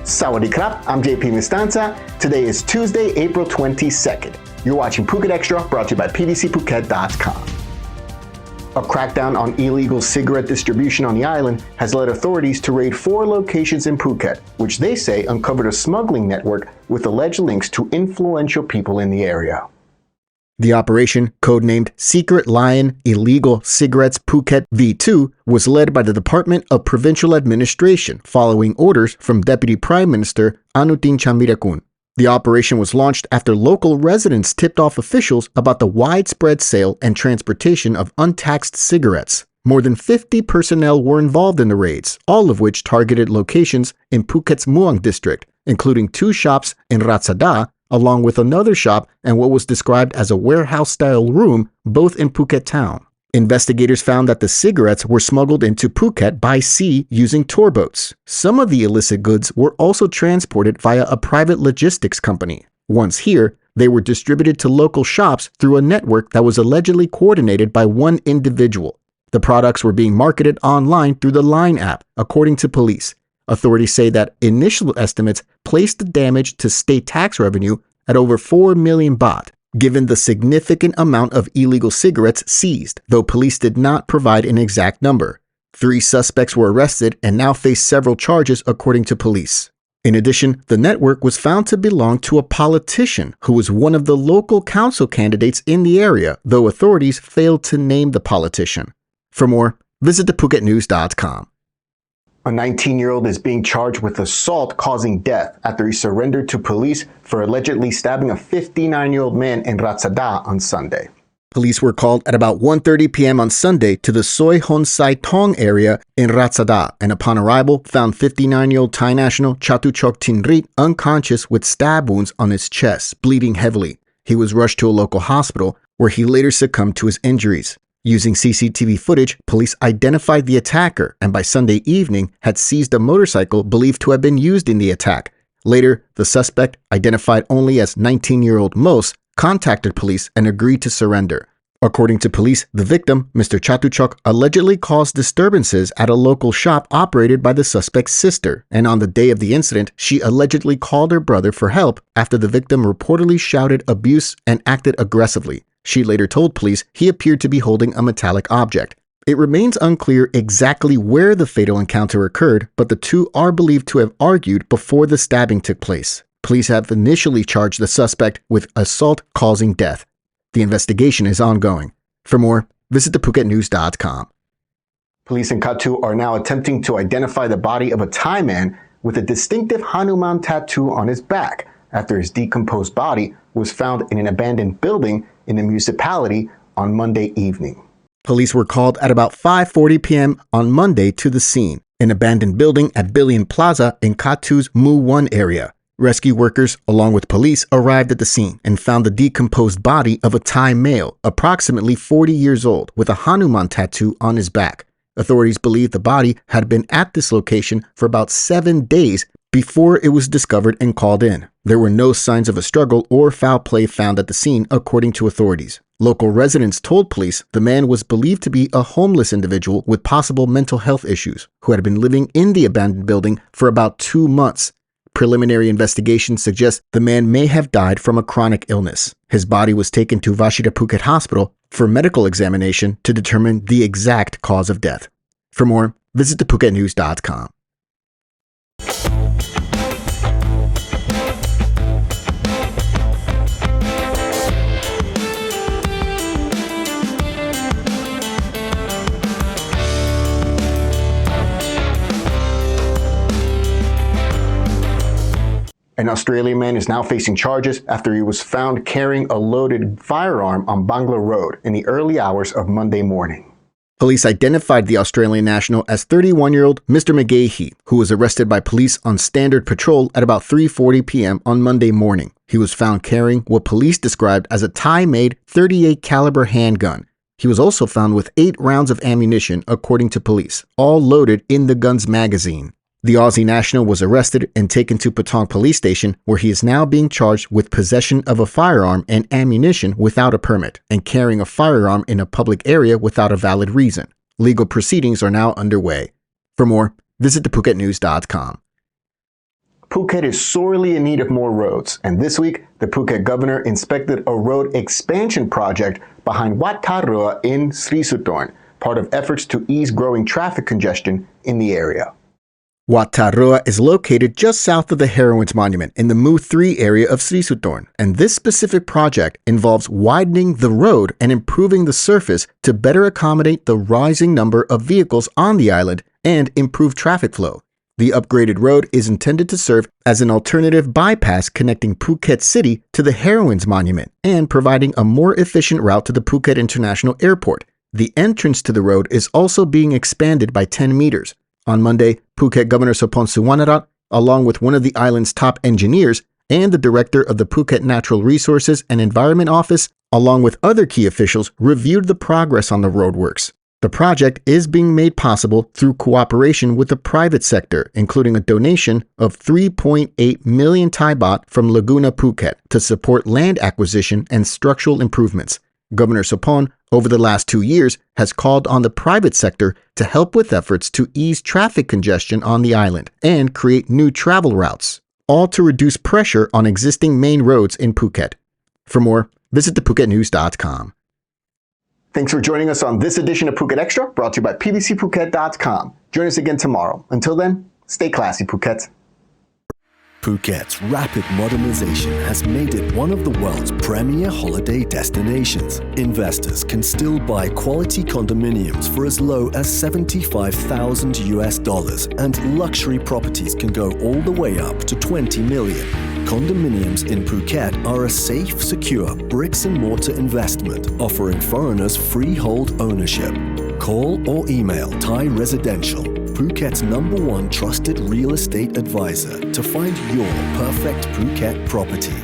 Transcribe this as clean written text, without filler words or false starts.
Sawadee krap, I'm JP Mestanza. Today is Tuesday, April 22nd. You're watching Phuket Xtra, brought to you by pdcphuket.com. A crackdown on illegal cigarette distribution on the island has led authorities to raid 4 locations in Phuket, which they say uncovered a smuggling network with alleged links to influential people in the area. The operation, codenamed Secret Lion Illegal Cigarettes Phuket V2, was led by the Department of Provincial Administration following orders from Deputy Prime Minister Anutin Chanvirakul. The operation was launched after local residents tipped off officials about the widespread sale and transportation of untaxed cigarettes. More than 50 personnel were involved in the raids, all of which targeted locations in Phuket's Muang district, including 2 shops in Ratsada, along with another shop and what was described as a warehouse-style room, both in Phuket town. Investigators found that the cigarettes were smuggled into Phuket by sea using tour boats. Some of the illicit goods were also transported via a private logistics company. Once here, they were distributed to local shops through a network that was allegedly coordinated by one individual. The products were being marketed online through the Line app, according to police. Authorities say that initial estimates placed the damage to state tax revenue at over 4 million baht, given the significant amount of illegal cigarettes seized, though police did not provide an exact number. 3 suspects were arrested and now face several charges, according to police. In addition, the network was found to belong to a politician who was one of the local council candidates in the area, though authorities failed to name the politician. For more, visit thephuket.news.com. A 19-year-old is being charged with assault causing death after he surrendered to police for allegedly stabbing a 59-year-old man in Ratsada on Sunday. Police were called at about 1:30 p.m. on Sunday to the Soi Patong area in Ratsada, and upon arrival found 59-year-old Thai national Chatuchok Tinrit unconscious with stab wounds on his chest, bleeding heavily. He was rushed to a local hospital where he later succumbed to his injuries. Using CCTV footage, police identified the attacker and by Sunday evening had seized a motorcycle believed to have been used in the attack. Later, the suspect, identified only as 19-year-old Mos, contacted police and agreed to surrender. According to police, the victim, Mr. Chatuchok, allegedly caused disturbances at a local shop operated by the suspect's sister, and on the day of the incident, she allegedly called her brother for help after the victim reportedly shouted abuse and acted aggressively. She later told police he appeared to be holding a metallic object. It remains unclear exactly where the fatal encounter occurred, but the two are believed to have argued before the stabbing took place. Police have initially charged the suspect with assault causing death. The investigation is ongoing. For more, visit thephuket.news.com. Police in Kathu are now attempting to identify the body of a Thai man with a distinctive Hanuman tattoo on his back after his decomposed body was found in an abandoned building in the municipality on Monday evening. Police were called at about 5:40 p.m. on Monday to the scene, an abandoned building at Billion Plaza in Kathu's Mu 1 area. Rescue workers, along with police, arrived at the scene and found the decomposed body of a Thai male, approximately 40 years old, with a Hanuman tattoo on his back. Authorities believe the body had been at this location for about 7 days before it was discovered and called in. There were no signs of a struggle or foul play found at the scene, according to authorities. Local residents told police the man was believed to be a homeless individual with possible mental health issues who had been living in the abandoned building for about 2 months. Preliminary investigations suggest the man may have died from a chronic illness. His body was taken to Vashida Phuket Hospital for medical examination to determine the exact cause of death. For more, visit thephuket.news.com. An Australian man is now facing charges after he was found carrying a loaded firearm on Bangla Road in the early hours of Monday morning. Police identified the Australian national as 31-year-old Mr. McGahey, who was arrested by police on standard patrol at about 3:40 p.m. on Monday morning. He was found carrying what police described as a Thai-made .38 caliber handgun. He was also found with 8 rounds of ammunition, according to police, all loaded in the gun's magazine. The Aussie national was arrested and taken to Patong police station, where he is now being charged with possession of a firearm and ammunition without a permit and carrying a firearm in a public area without a valid reason. Legal proceedings are now underway. For more, visit thephuket.news.com. Phuket is sorely in need of more roads, and this week, the Phuket governor inspected a road expansion project behind Wat Thai Reua in Sri Sutorn, part of efforts to ease growing traffic congestion in the area. Wat Thai Reua is located just south of the Heroines Monument in the Mu 3 area of Sri Sutorn, and this specific project involves widening the road and improving the surface to better accommodate the rising number of vehicles on the island and improve traffic flow. The upgraded road is intended to serve as an alternative bypass connecting Phuket City to the Heroines Monument and providing a more efficient route to the Phuket International Airport. The entrance to the road is also being expanded by 10 meters. On Monday, Phuket Governor Sopon Suwanarat, along with one of the island's top engineers and the director of the Phuket Natural Resources and Environment Office, along with other key officials, reviewed the progress on the roadworks. The project is being made possible through cooperation with the private sector, including a donation of 3.8 million Thai baht from Laguna Phuket to support land acquisition and structural improvements. Governor Sopon, over the last 2 years, has called on the private sector to help with efforts to ease traffic congestion on the island and create new travel routes, all to reduce pressure on existing main roads in Phuket. For more, visit thephuket.news.com. Thanks for joining us on this edition of Phuket Extra, brought to you by pbcphuket.com. Join us again tomorrow. Until then, stay classy, Phuket. Phuket's rapid modernization has made it one of the world's premier holiday destinations. Investors can still buy quality condominiums for as low as $75,000 and luxury properties can go all the way up to 20 million. Condominiums in Phuket are a safe, secure bricks-and-mortar investment offering foreigners freehold ownership. Call or email Thai Residential, Phuket's #1 trusted real estate advisor, to find your perfect Phuket property.